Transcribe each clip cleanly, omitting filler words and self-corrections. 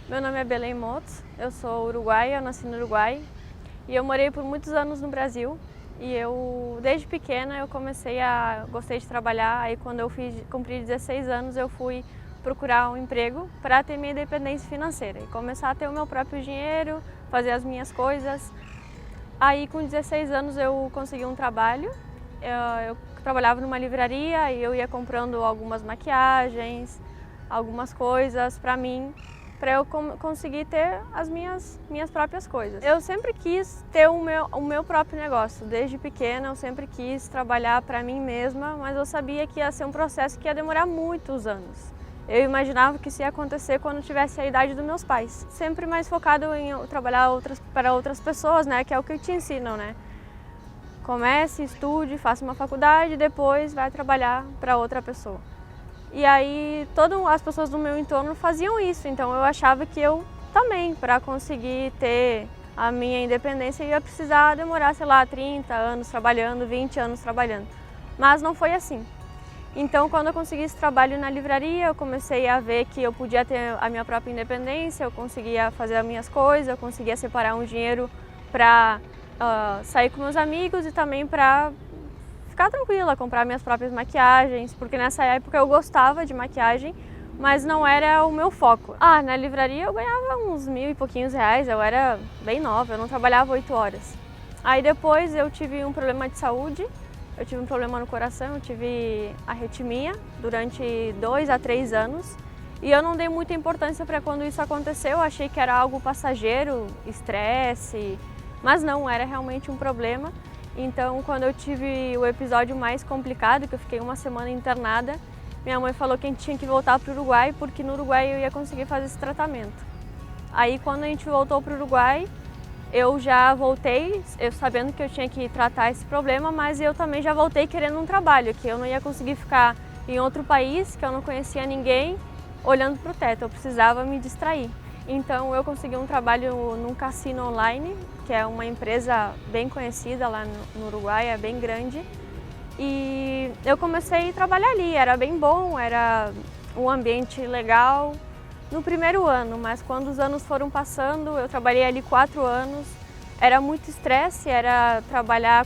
Meu nome é Belém Motos, eu sou uruguaia, eu nasci no Uruguai e eu morei por muitos anos no Brasil. E desde pequena, gostei de trabalhar. Aí quando eu cumpri 16 anos, eu fui procurar um emprego para ter minha independência financeira e começar a ter o meu próprio dinheiro, fazer as minhas coisas. Aí com 16 anos eu consegui um trabalho, eu trabalhava numa livraria e eu ia comprando algumas maquiagens, algumas coisas para mim, para eu conseguir ter as minhas próprias coisas. Eu sempre quis ter o meu próprio negócio, desde pequena eu sempre quis trabalhar para mim mesma, mas eu sabia que ia ser um processo que ia demorar muitos anos. Eu imaginava que isso ia acontecer quando eu tivesse a idade dos meus pais. Sempre mais focado em trabalhar para outras pessoas, né, que é o que te ensinam, né? Comece, estude, faça uma faculdade e depois vai trabalhar para outra pessoa. E aí todas as pessoas do meu entorno faziam isso, então eu achava que eu também, para conseguir ter a minha independência, ia precisar demorar, sei lá, 30 anos trabalhando, 20 anos trabalhando. Mas não foi assim. Então, quando eu consegui esse trabalho na livraria, eu comecei a ver que eu podia ter a minha própria independência, eu conseguia fazer as minhas coisas, eu conseguia separar um dinheiro para sair com meus amigos e também para ficar tranquila, comprar minhas próprias maquiagens, porque nessa época eu gostava de maquiagem, mas não era o meu foco. Na livraria eu ganhava uns 1.000 e pouquinhos reais, eu era bem nova, eu não trabalhava 8 horas. Aí depois eu tive um problema de saúde, eu tive um problema no coração, eu tive arritmia durante 2 a 3 anos e eu não dei muita importância para quando isso aconteceu, achei que era algo passageiro, estresse, mas não, era realmente um problema. Então, quando eu tive o episódio mais complicado, que eu fiquei uma semana internada, minha mãe falou que a gente tinha que voltar para o Uruguai, porque no Uruguai eu ia conseguir fazer esse tratamento. Aí, quando a gente voltou para o Uruguai, eu já voltei, eu sabendo que eu tinha que tratar esse problema, mas eu também já voltei querendo um trabalho, que eu não ia conseguir ficar em outro país, que eu não conhecia ninguém, olhando para o teto, eu precisava me distrair. Então eu consegui um trabalho num cassino online, que é uma empresa bem conhecida lá no Uruguai, é bem grande. E eu comecei a trabalhar ali, era bem bom, era um ambiente legal no primeiro ano, mas quando os anos foram passando, eu trabalhei ali 4 anos, era muito estresse, era trabalhar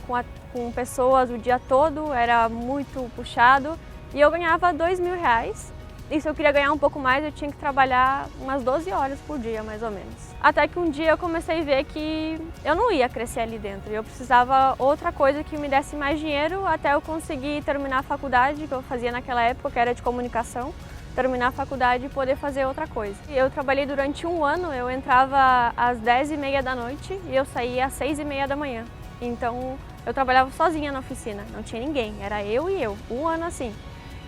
com pessoas o dia todo, era muito puxado e eu ganhava 2.000 reais. E se eu queria ganhar um pouco mais, eu tinha que trabalhar umas 12 horas por dia, mais ou menos. Até que um dia eu comecei a ver que eu não ia crescer ali dentro. Eu precisava outra coisa que me desse mais dinheiro até eu conseguir terminar a faculdade, que eu fazia naquela época, que era de comunicação. Terminar a faculdade e poder fazer outra coisa. Eu trabalhei durante 1 ano, eu entrava às 10h30 da noite e eu saía às 6h30 da manhã. Então eu trabalhava sozinha na oficina, não tinha ninguém, era eu e eu, 1 ano assim.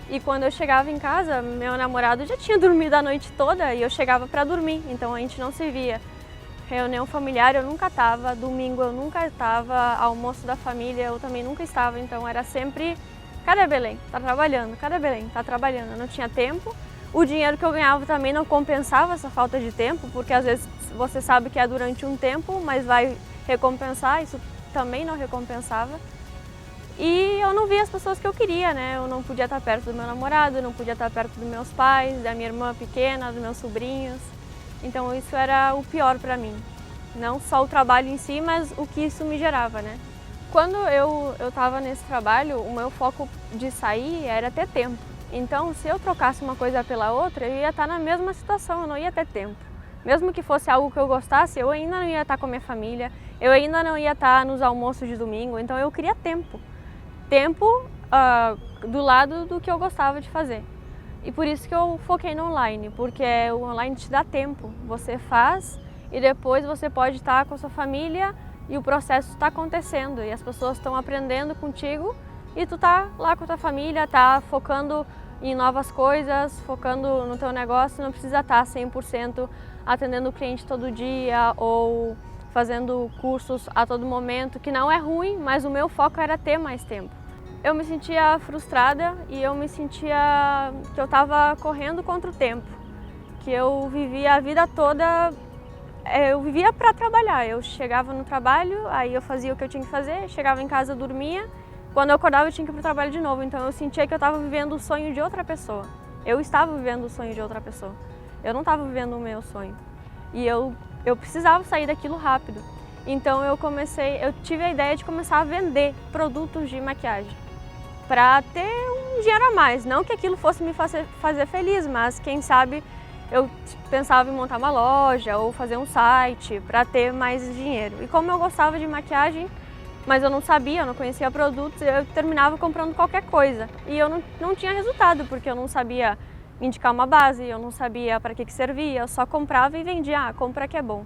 E quando eu chegava em casa, meu namorado já tinha dormido a noite toda e eu chegava para dormir, então a gente não se via. Reunião familiar eu nunca estava, domingo eu nunca estava, almoço da família eu também nunca estava, então era sempre: cadê a Belém? Tá trabalhando, cadê a Belém? Tá trabalhando. Eu não tinha tempo. O dinheiro que eu ganhava também não compensava essa falta de tempo, porque às vezes você sabe que é durante um tempo, mas vai recompensar, isso também não recompensava. E eu não via as pessoas que eu queria, né? Eu não podia estar perto do meu namorado, não podia estar perto dos meus pais, da minha irmã pequena, dos meus sobrinhos. Então isso era o pior para mim. Não só o trabalho em si, mas o que isso me gerava, né? Quando eu estava nesse trabalho, o meu foco de sair era ter tempo. Então, se eu trocasse uma coisa pela outra, eu ia estar na mesma situação, eu não ia ter tempo. Mesmo que fosse algo que eu gostasse, eu ainda não ia estar com a minha família, eu ainda não ia estar nos almoços de domingo, então eu queria tempo. Tempo do lado do que eu gostava de fazer. E por isso que eu foquei no online, porque o online te dá tempo. Você faz e depois você pode estar com a sua família e o processo está acontecendo e as pessoas estão aprendendo contigo e tu tá lá com a tua família, tá focando em novas coisas, focando no teu negócio, não precisa estar 100% atendendo o cliente todo dia ou fazendo cursos a todo momento, que não é ruim, mas o meu foco era ter mais tempo. Eu me sentia frustrada e eu me sentia que eu estava correndo contra o tempo, que eu vivia a vida toda, eu vivia para trabalhar. Eu chegava no trabalho, aí eu fazia o que eu tinha que fazer, chegava em casa, dormia, quando eu acordava eu tinha que ir para o trabalho de novo, então eu sentia que eu estava vivendo o sonho de outra pessoa. Eu estava vivendo o sonho de outra pessoa, eu não estava vivendo o meu sonho. e eu precisava sair daquilo rápido. Então eu tive a ideia de começar a vender produtos de maquiagem para ter um dinheiro a mais. Não que aquilo fosse me fazer feliz, mas quem sabe eu pensava em montar uma loja ou fazer um site para ter mais dinheiro. E como eu gostava de maquiagem, mas eu não sabia, eu não conhecia produtos, eu terminava comprando qualquer coisa. E eu não tinha resultado, porque eu não sabia indicar uma base, eu não sabia para que servia, eu só comprava e vendia, compra que é bom.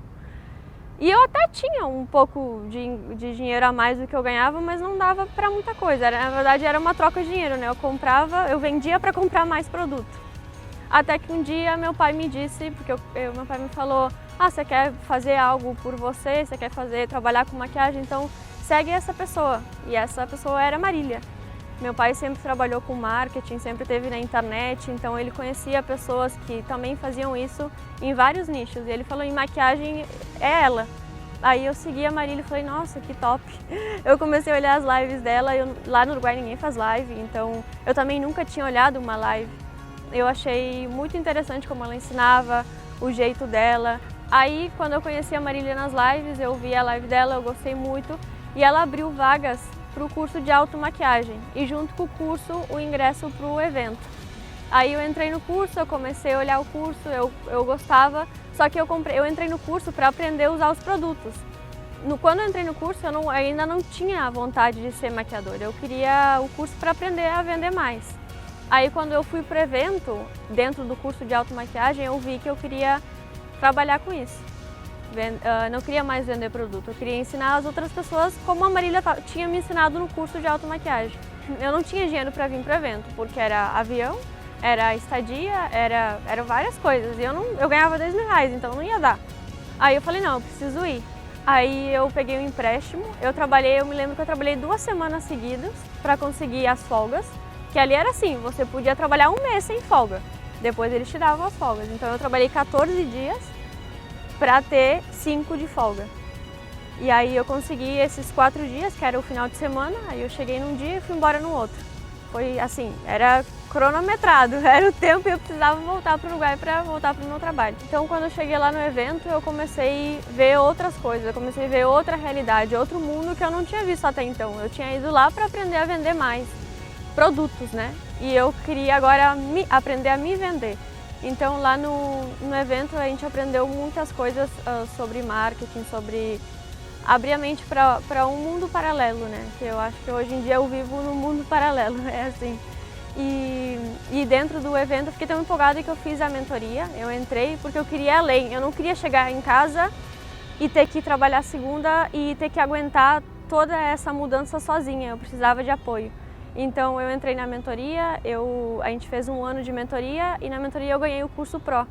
E eu até tinha um pouco de dinheiro a mais do que eu ganhava, mas não dava para muita coisa. Na verdade era uma troca de dinheiro, né? Eu vendia para comprar mais produto. Até que um dia meu pai me disse, porque meu pai me falou, você quer fazer algo por você, você quer trabalhar com maquiagem, então segue essa pessoa. E essa pessoa era a Marília. Meu pai sempre trabalhou com marketing, sempre esteve na internet, então ele conhecia pessoas que também faziam isso em vários nichos. E ele falou, em maquiagem é ela. Aí eu segui a Marília e falei, nossa, que top. Eu comecei a olhar as lives dela, lá no Uruguai ninguém faz live, então eu também nunca tinha olhado uma live. Eu achei muito interessante como ela ensinava, o jeito dela. Aí quando eu conheci a Marília nas lives, eu vi a live dela, eu gostei muito. E ela abriu vagas para o curso de automaquiagem e junto com o curso o ingresso para o evento. Aí eu entrei no curso, eu comecei a olhar o curso, eu gostava, só que eu entrei no curso para aprender a usar os produtos. Quando eu entrei no curso eu ainda não tinha vontade de ser maquiadora, eu queria o curso para aprender a vender mais. Aí quando eu fui para o evento, dentro do curso de automaquiagem, eu vi que eu queria trabalhar com isso. Não queria mais vender produto, eu queria ensinar as outras pessoas como a Marília tinha me ensinado no curso de automaquiagem. Eu não tinha dinheiro para vir para o evento, porque era avião, era estadia, eram várias coisas e eu ganhava R$10.000, então não ia dar. Aí eu falei, não, eu preciso ir. Aí eu peguei um empréstimo, eu me lembro que eu trabalhei 2 semanas seguidas para conseguir as folgas, que ali era assim, você podia trabalhar 1 mês sem folga, depois eles te davam as folgas. Então eu trabalhei 14 dias para ter 5 de folga. E aí eu consegui esses 4 dias, que era o final de semana, aí eu cheguei num dia e fui embora no outro. Foi assim, era cronometrado, era o tempo e eu precisava voltar para o Uruguai para voltar para o meu trabalho. Então quando eu cheguei lá no evento, eu comecei a ver outras coisas, eu comecei a ver outra realidade, outro mundo que eu não tinha visto até então. Eu tinha ido lá para aprender a vender mais produtos, né? E eu queria agora aprender a me vender. Então lá no evento a gente aprendeu muitas coisas sobre marketing, sobre abrir a mente para um mundo paralelo, né? Que eu acho que hoje em dia eu vivo num mundo paralelo, é assim. E dentro do evento eu fiquei tão empolgada que eu fiz a mentoria, eu entrei porque eu queria ir além, eu não queria chegar em casa e ter que trabalhar segunda e ter que aguentar toda essa mudança sozinha, eu precisava de apoio. Então eu entrei na mentoria, a gente fez 1 ano de mentoria e na mentoria eu ganhei o curso Pro,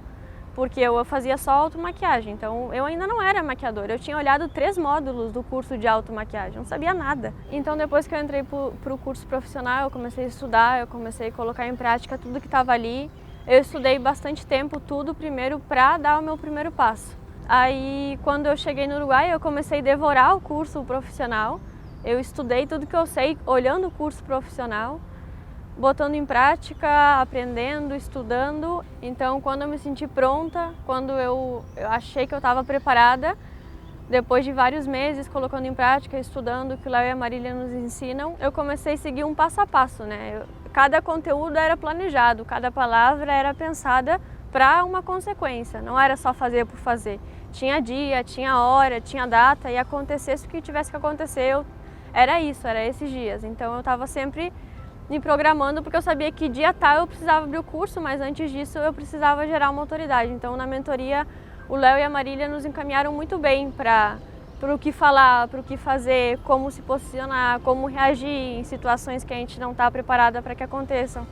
porque eu fazia só automaquiagem, então eu ainda não era maquiadora, eu tinha olhado 3 módulos do curso de automaquiagem, não sabia nada. Então depois que eu entrei para o curso profissional, eu comecei a estudar, eu comecei a colocar em prática tudo que estava ali. Eu estudei bastante tempo tudo primeiro para dar o meu primeiro passo. Aí quando eu cheguei no Uruguai, eu comecei a devorar o curso profissional. Eu estudei tudo que eu sei olhando o curso profissional, botando em prática, aprendendo, estudando. Então, quando eu me senti pronta, quando eu achei que eu estava preparada, depois de vários meses colocando em prática, estudando o que o Léo e a Marília nos ensinam, eu comecei a seguir um passo a passo, né? Cada conteúdo era planejado, cada palavra era pensada para uma consequência, não era só fazer por fazer. Tinha dia, tinha hora, tinha data e acontecesse o que tivesse que acontecer, era esses dias. Então eu estava sempre me programando porque eu sabia que dia tal eu precisava abrir o curso, mas antes disso eu precisava gerar uma autoridade. Então na mentoria o Léo e a Marília nos encaminharam muito bem para o que falar, para o que fazer, como se posicionar, como reagir em situações que a gente não está preparada para que aconteçam.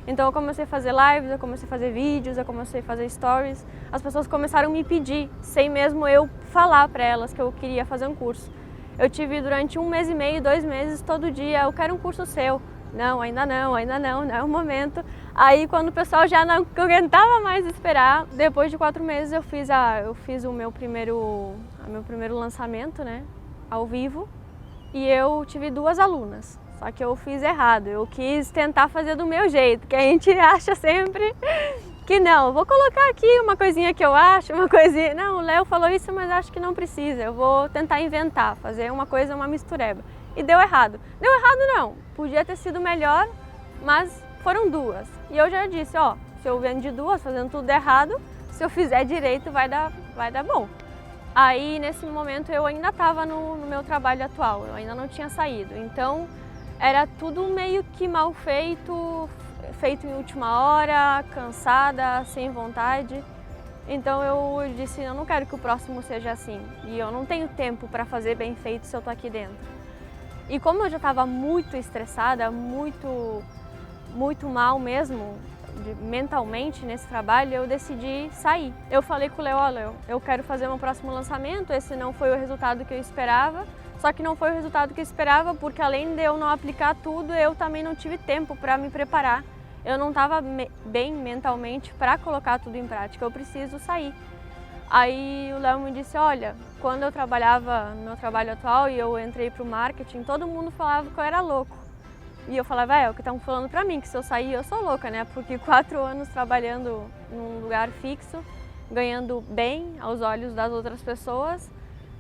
Então eu comecei a fazer lives, eu comecei a fazer vídeos, eu comecei a fazer stories. As pessoas começaram a me pedir, sem mesmo eu falar para elas que eu queria fazer um curso. Eu tive durante 1 mês e meio, 2 meses, todo dia, eu quero um curso seu. Não, ainda não é o momento. Aí quando o pessoal já não aguentava mais esperar, depois de 4 meses eu fiz o meu primeiro lançamento, né, ao vivo, e eu tive 2 alunas. Só que eu fiz errado, eu quis tentar fazer do meu jeito, que a gente acha sempre que não, vou colocar aqui uma coisinha que eu acho, uma coisinha... Não, o Léo falou isso, mas acho que não precisa, eu vou tentar inventar, fazer uma coisa, uma mistureba. E deu errado. Deu errado não, podia ter sido melhor, mas foram duas. E eu já disse, ó, se eu vendi duas fazendo tudo errado, se eu fizer direito vai dar bom. Aí nesse momento eu ainda estava no meu trabalho atual, eu ainda não tinha saído. Então era tudo meio que mal feito, feito em última hora, cansada, sem vontade. Então eu disse, eu não quero que o próximo seja assim. E eu não tenho tempo para fazer bem feito se eu tô aqui dentro. E como eu já estava muito estressada, muito mal mesmo, mentalmente nesse trabalho, eu decidi sair. Eu falei com o Léo, ó Léo, eu quero fazer meu próximo lançamento, esse não foi o resultado que eu esperava, só que não foi o resultado que eu esperava porque além de eu não aplicar tudo, eu também não tive tempo para me preparar. Eu não estava bem mentalmente para colocar tudo em prática, eu preciso sair. Aí o Léo me disse, olha, quando eu trabalhava no meu trabalho atual e eu entrei para o marketing, todo mundo falava que eu era louco. E eu falava, é o que estão falando pra mim, que se eu sair eu sou louca, né? Porque 4 anos trabalhando num lugar fixo, ganhando bem aos olhos das outras pessoas,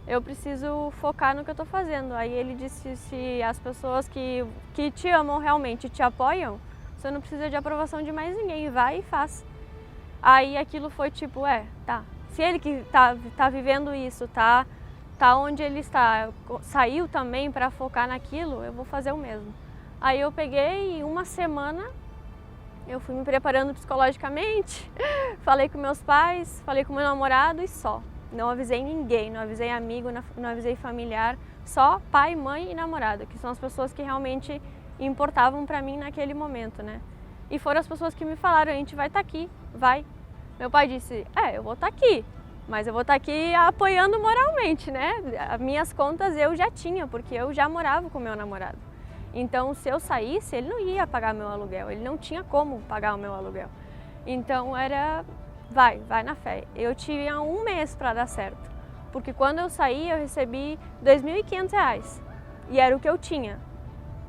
eu preciso focar no que eu tô fazendo. Aí ele disse, se as pessoas que te amam realmente te apoiam, você não precisa de aprovação de mais ninguém, vai e faz. Aí aquilo foi tipo, tá, se ele que tá vivendo isso, tá onde ele está, saiu também para focar naquilo, eu vou fazer o mesmo. Aí eu peguei e uma semana eu fui me preparando psicologicamente, falei com meus pais, falei com meu namorado e só. Não avisei ninguém, não avisei amigo, não avisei familiar, só pai, mãe e namorado, que são as pessoas que realmente importavam pra mim naquele momento, né? E foram as pessoas que me falaram, a gente vai estar aqui, vai. Meu pai disse, eu vou estar aqui, mas eu vou estar aqui apoiando moralmente, né? As minhas contas eu já tinha, porque eu já morava com meu namorado. Então, se eu saísse, ele não ia pagar meu aluguel, ele não tinha como pagar o meu aluguel. Então, era, vai na fé. Eu tinha um mês para dar certo, porque quando eu saí, eu recebi R$ 2.500 e era o que eu tinha.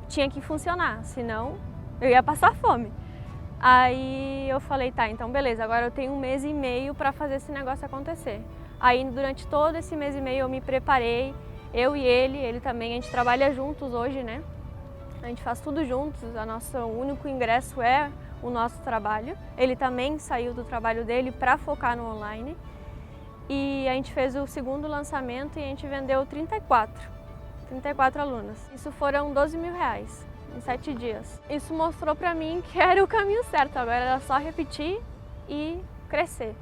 Tinha que funcionar, senão eu ia passar fome. Aí eu falei, tá, então beleza, agora eu tenho 1 mês e meio para fazer esse negócio acontecer. Aí, durante todo esse mês e meio, eu me preparei, eu e ele também, a gente trabalha juntos hoje, né? A gente faz tudo juntos, o nosso único ingresso é o nosso trabalho. Ele também saiu do trabalho dele para focar no online. E a gente fez o segundo lançamento e a gente vendeu 34 alunas. Isso foram R$ 12.000 em 7 dias. Isso mostrou para mim que era o caminho certo, agora era só repetir e crescer.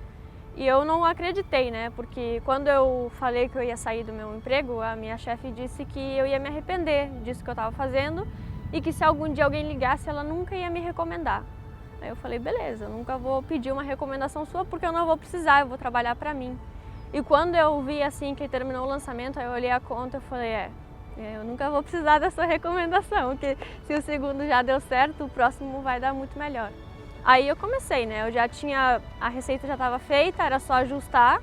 E eu não acreditei, né? Porque quando eu falei que eu ia sair do meu emprego, a minha chefe disse que eu ia me arrepender disso que eu estava fazendo e que se algum dia alguém ligasse, ela nunca ia me recomendar. Aí eu falei, beleza, eu nunca vou pedir uma recomendação sua porque eu não vou precisar, eu vou trabalhar pra mim. E quando eu vi assim que terminou o lançamento, aí eu olhei a conta e falei, eu nunca vou precisar dessa recomendação, porque se o segundo já deu certo, o próximo vai dar muito melhor. Aí eu comecei, né? Eu já tinha, a receita já estava feita, era só ajustar,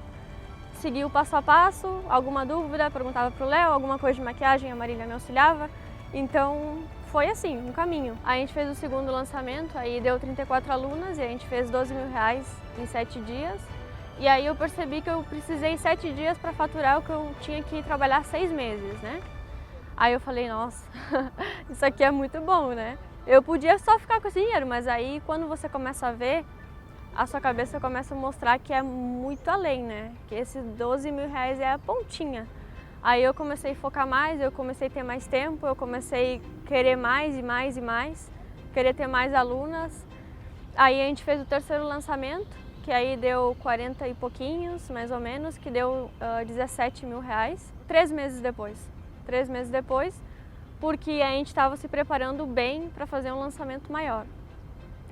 seguir o passo a passo, alguma dúvida, perguntava pro Léo, alguma coisa de maquiagem, a Marília me auxiliava. Então foi assim, um caminho. Aí a gente fez o segundo lançamento, aí deu 34 alunas e a gente fez R$ 12.000 em 7 dias. E aí eu percebi que eu precisei 7 dias para faturar o que eu tinha que trabalhar 6 meses, né? Aí eu falei, nossa, isso aqui é muito bom, né? Eu podia só ficar com esse dinheiro, mas aí quando você começa a ver, a sua cabeça começa a mostrar que é muito além, né? Que esses R$ 12.000 é a pontinha. Aí eu comecei a focar mais, eu comecei a ter mais tempo, eu comecei a querer mais e mais e mais, querer ter mais alunas. Aí a gente fez o terceiro lançamento, que aí deu 40 e pouquinhos, mais ou menos, que deu R$ 17.000, 3 meses depois. 3 meses depois, porque a gente estava se preparando bem para fazer um lançamento maior.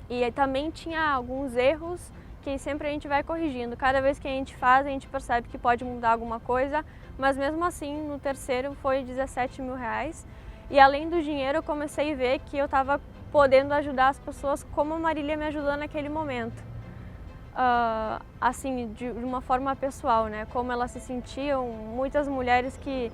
E aí também tinha alguns erros que sempre a gente vai corrigindo. Cada vez que a gente faz, a gente percebe que pode mudar alguma coisa, mas mesmo assim, no terceiro foi R$ 17.000. E além do dinheiro, eu comecei a ver que eu estava podendo ajudar as pessoas como a Marília me ajudou naquele momento. Assim, de uma forma pessoal, né? Como elas se sentiam, muitas mulheres que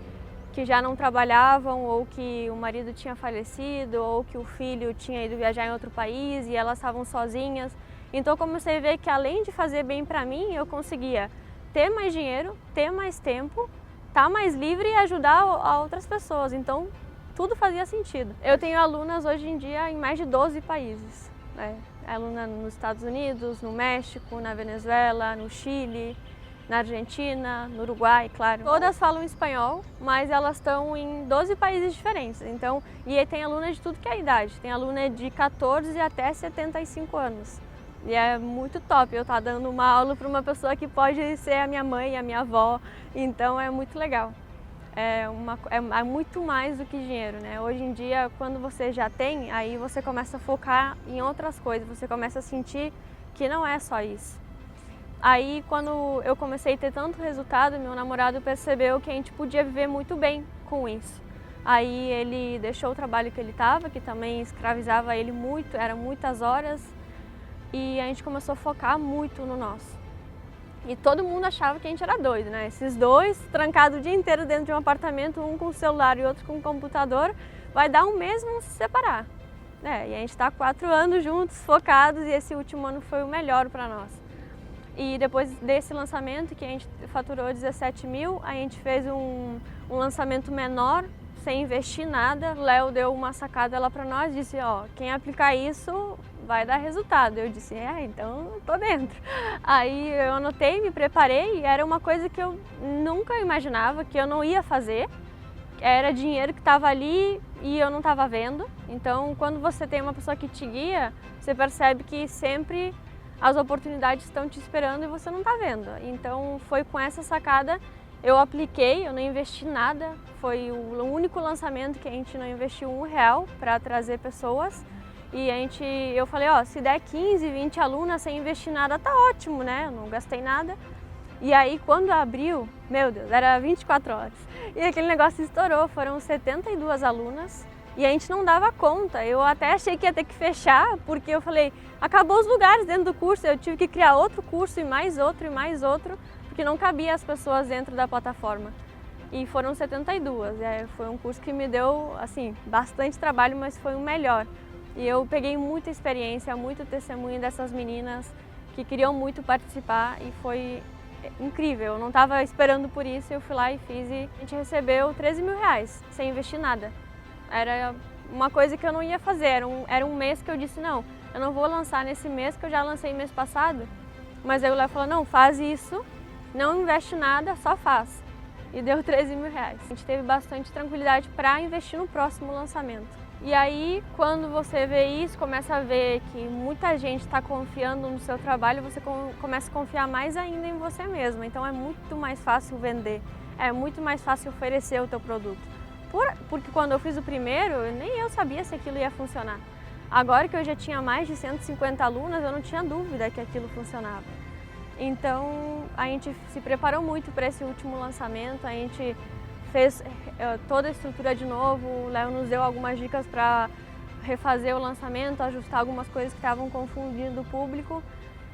já não trabalhavam, ou que o marido tinha falecido, ou que o filho tinha ido viajar em outro país e elas estavam sozinhas. Então eu comecei a ver que além de fazer bem para mim, eu conseguia ter mais dinheiro, ter mais tempo, estar mais livre e ajudar a outras pessoas. Então tudo fazia sentido. Eu tenho alunas hoje em dia em mais de 12 países, né? Aluna nos Estados Unidos, no México, na Venezuela, no Chile, na Argentina, no Uruguai, claro. Todas falam espanhol, mas elas estão em 12 países diferentes. Então, e tem aluna de tudo que é idade. Tem aluna de 14 até 75 anos. E é muito top eu estar dando uma aula para uma pessoa que pode ser a minha mãe, a minha avó. Então é muito legal. É muito mais do que dinheiro, né? Hoje em dia, quando você já tem, aí você começa a focar em outras coisas. Você começa a sentir que não é só isso. Aí, quando eu comecei a ter tanto resultado, meu namorado percebeu que a gente podia viver muito bem com isso. Aí ele deixou o trabalho que ele estava, que também escravizava ele muito, eram muitas horas, e a gente começou a focar muito no nosso. E todo mundo achava que a gente era doido, né? Esses dois, trancados o dia inteiro dentro de um apartamento, um com o celular e outro com o computador, vai dar um mês, vão se separar. E a gente está 4 anos juntos, focados, e esse último ano foi o melhor para nós. E depois desse lançamento, que a gente faturou 17 mil, a gente fez um lançamento menor, sem investir nada. O Léo deu uma sacada lá para nós, disse, ó, quem aplicar isso vai dar resultado. Eu disse, então tô dentro. Aí eu anotei, me preparei, e era uma coisa que eu nunca imaginava, que eu não ia fazer. Era dinheiro que estava ali e eu não estava vendo. Então, quando você tem uma pessoa que te guia, você percebe que sempre as oportunidades estão te esperando e você não está vendo. Então foi com essa sacada, eu apliquei, eu não investi nada, foi o único lançamento que a gente não investiu R$1 para trazer pessoas. E eu falei, ó, se der 15, 20 alunas sem investir nada, tá ótimo, né? Eu não gastei nada. E aí quando abriu, meu Deus, era 24 horas. E aquele negócio estourou, foram 72 alunas. E a gente não dava conta, eu até achei que ia ter que fechar, porque eu falei, acabou os lugares dentro do curso, eu tive que criar outro curso e mais outro, porque não cabia as pessoas dentro da plataforma. E foram 72, foi um curso que me deu, assim, bastante trabalho, mas foi o melhor. E eu peguei muita experiência, muito testemunho dessas meninas que queriam muito participar e foi incrível. Eu não estava esperando por isso, eu fui lá e fiz e a gente recebeu 13 mil reais, sem investir nada. Era uma coisa que eu não ia fazer, era um mês que eu disse, não, eu não vou lançar nesse mês, que eu já lancei mês passado. Mas aí o Léo falou, não, faz isso, não investe nada, só faz. E deu 13 mil reais. A gente teve bastante tranquilidade para investir no próximo lançamento. E aí, quando você vê isso, começa a ver que muita gente está confiando no seu trabalho, você começa a confiar mais ainda em você mesmo. Então é muito mais fácil vender, é muito mais fácil oferecer o teu produto. Porque quando eu fiz o primeiro, nem eu sabia se aquilo ia funcionar. Agora que eu já tinha mais de 150 alunas, eu não tinha dúvida que aquilo funcionava. Então, a gente se preparou muito para esse último lançamento, a gente fez toda a estrutura de novo, o Léo nos deu algumas dicas para refazer o lançamento, ajustar algumas coisas que estavam confundindo o público.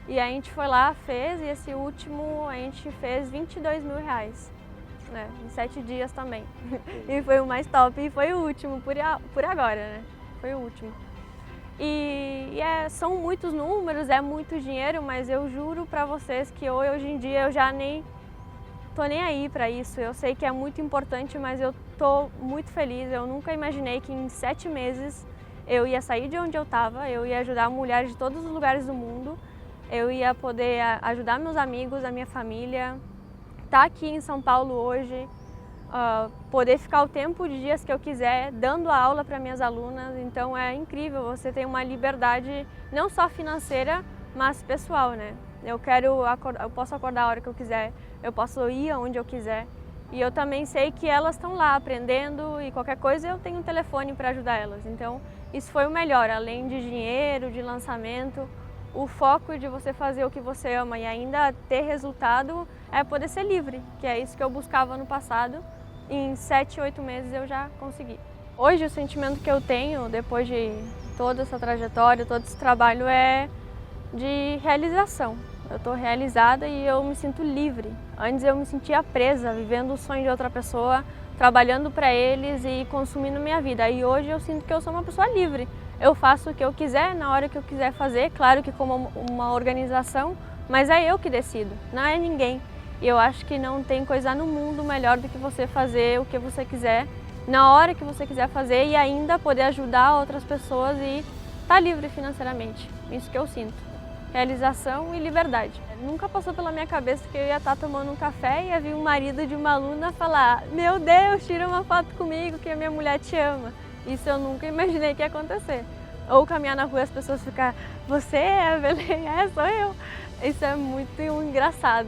E a gente foi lá, fez, e esse último a gente fez 22 mil reais. Em 7 dias também. E foi o mais top e foi o último, por agora, né? Foi o último. São muitos números, é muito dinheiro, mas eu juro pra vocês que hoje em dia eu já nem tô nem aí pra isso. Eu sei que é muito importante, mas eu tô muito feliz. Eu nunca imaginei que em 7 meses eu ia sair de onde eu estava, eu ia ajudar mulheres de todos os lugares do mundo, eu ia poder ajudar meus amigos, a minha família, estar aqui em São Paulo hoje, poder ficar o tempo de dias que eu quiser, dando aula para minhas alunas. Então é incrível, você tem uma liberdade não só financeira, mas pessoal, né? Eu posso acordar a hora que eu quiser, eu posso ir aonde eu quiser. E eu também sei que elas estão lá aprendendo e qualquer coisa eu tenho um telefone para ajudar elas. Então isso foi o melhor, além de dinheiro, de lançamento. O foco de você fazer o que você ama e ainda ter resultado é poder ser livre, que é isso que eu buscava no passado. Em 7, 8 meses eu já consegui. Hoje o sentimento que eu tenho, depois de toda essa trajetória, todo esse trabalho, é de realização. Eu estou realizada e eu me sinto livre. Antes eu me sentia presa, vivendo o sonho de outra pessoa, trabalhando para eles e consumindo minha vida. E hoje eu sinto que eu sou uma pessoa livre. eu faço o que eu quiser, na hora que eu quiser fazer, claro que como uma organização, mas é eu que decido, não é ninguém. E eu acho que não tem coisa no mundo melhor do que você fazer o que você quiser, na hora que você quiser fazer e ainda poder ajudar outras pessoas e estar livre financeiramente. Isso que eu sinto. Realização e liberdade. Nunca passou pela minha cabeça que eu ia estar tomando um café e ia vir o marido de uma aluna falar: meu Deus, tira uma foto comigo que a minha mulher te ama. Isso eu nunca imaginei que ia acontecer. Ou caminhar na rua e as pessoas ficar: você é, Evelyn? É, sou eu. Isso é muito engraçado.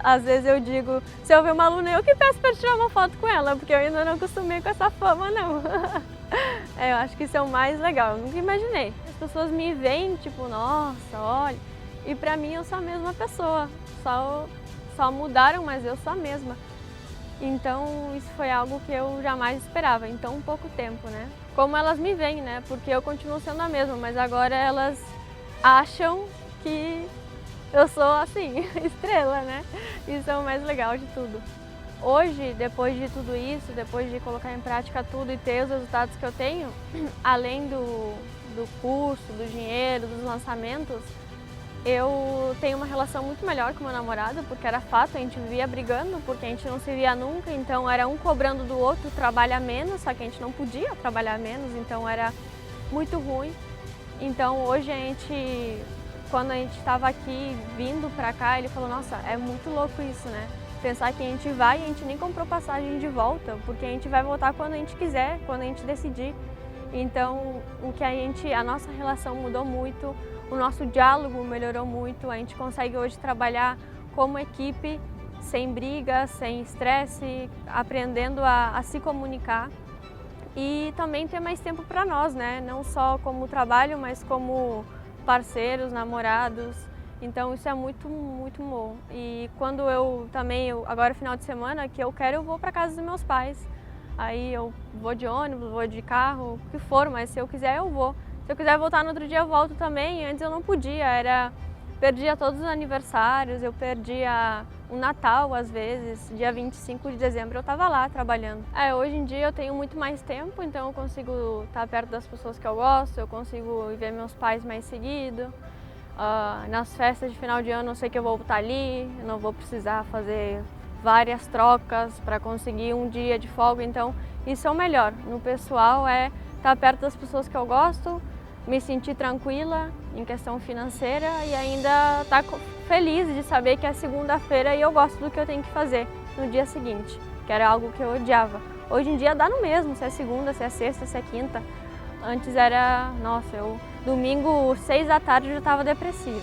Às vezes eu digo, se eu ver uma aluna, eu que peço para tirar uma foto com ela, porque eu ainda não acostumei com essa fama, não. Eu acho que isso é o mais legal, eu nunca imaginei. As pessoas me veem, tipo, nossa, olha, e pra mim eu sou a mesma pessoa, só mudaram, mas eu sou a mesma. Então isso foi algo que eu jamais esperava, em tão pouco tempo, né? Como elas me veem, né? Porque eu continuo sendo a mesma, mas agora elas acham que eu sou assim, estrela, né? Isso é o mais legal de tudo. Hoje, depois de tudo isso, depois de colocar em prática tudo e ter os resultados que eu tenho, além do curso, do dinheiro, dos lançamentos, eu tenho uma relação muito melhor com meu namorado, porque era fato, a gente vivia brigando, porque a gente não se via nunca, então era um cobrando do outro, trabalha menos, só que a gente não podia trabalhar menos, então era muito ruim. Então hoje quando a gente estava aqui, vindo pra cá, ele falou, nossa, é muito louco isso, né? Pensar que a gente vai e a gente nem comprou passagem de volta, porque a gente vai voltar quando a gente quiser, quando a gente decidir. Então, a nossa relação mudou muito, o nosso diálogo melhorou muito, a gente consegue hoje trabalhar como equipe, sem briga, sem estresse, aprendendo a se comunicar e também ter mais tempo para nós, né? Não só como trabalho, mas como parceiros, namorados. Então isso é muito, muito bom. E quando agora final de semana, que eu quero, eu vou para casa dos meus pais. Aí eu vou de ônibus, vou de carro, o que for, mas se eu quiser eu vou. Se eu quiser voltar no outro dia eu volto também, antes eu não podia, perdia todos os aniversários, eu perdia o Natal às vezes, dia 25 de dezembro eu estava lá trabalhando. Hoje em dia eu tenho muito mais tempo, então eu consigo estar perto das pessoas que eu gosto, eu consigo ver meus pais mais seguido. Nas festas de final de ano eu sei que eu vou estar ali, eu não vou precisar fazer várias trocas para conseguir um dia de folga, então isso é o melhor. No pessoal é estar perto das pessoas que eu gosto, me sentir tranquila em questão financeira e ainda estar feliz de saber que é segunda-feira e eu gosto do que eu tenho que fazer no dia seguinte, que era algo que eu odiava. Hoje em dia dá no mesmo, se é segunda, se é sexta, se é quinta. Antes era, nossa, domingo 6 da tarde eu já estava depressiva.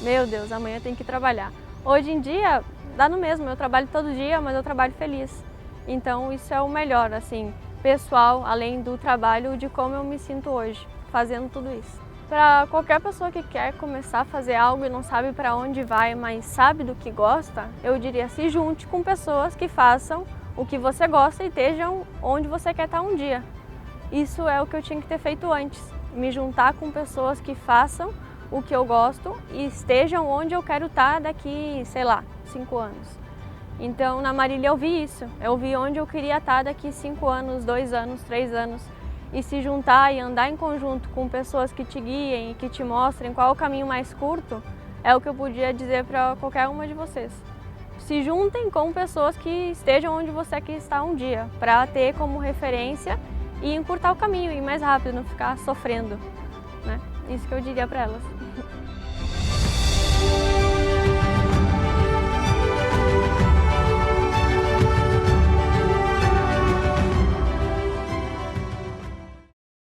Meu Deus, amanhã eu tenho que trabalhar. Hoje em dia dá no mesmo, eu trabalho todo dia, mas eu trabalho feliz. Então isso é o melhor, assim, pessoal, além do trabalho, de como eu me sinto hoje, fazendo tudo isso. Para qualquer pessoa que quer começar a fazer algo e não sabe para onde vai, mas sabe do que gosta, eu diria, se junte com pessoas que façam o que você gosta e estejam onde você quer estar um dia. Isso é o que eu tinha que ter feito antes, me juntar com pessoas que façam o que eu gosto e estejam onde eu quero estar daqui, sei lá, 5 anos. Então na Marília eu vi isso, eu vi onde eu queria estar daqui 5 anos, 2 anos, 3 anos. E se juntar e andar em conjunto com pessoas que te guiem e que te mostrem qual é o caminho mais curto, é o que eu podia dizer para qualquer uma de vocês. Se juntem com pessoas que estejam onde você quer estar um dia, para ter como referência e encurtar o caminho, ir mais rápido, não ficar sofrendo, né? Isso que eu diria para elas.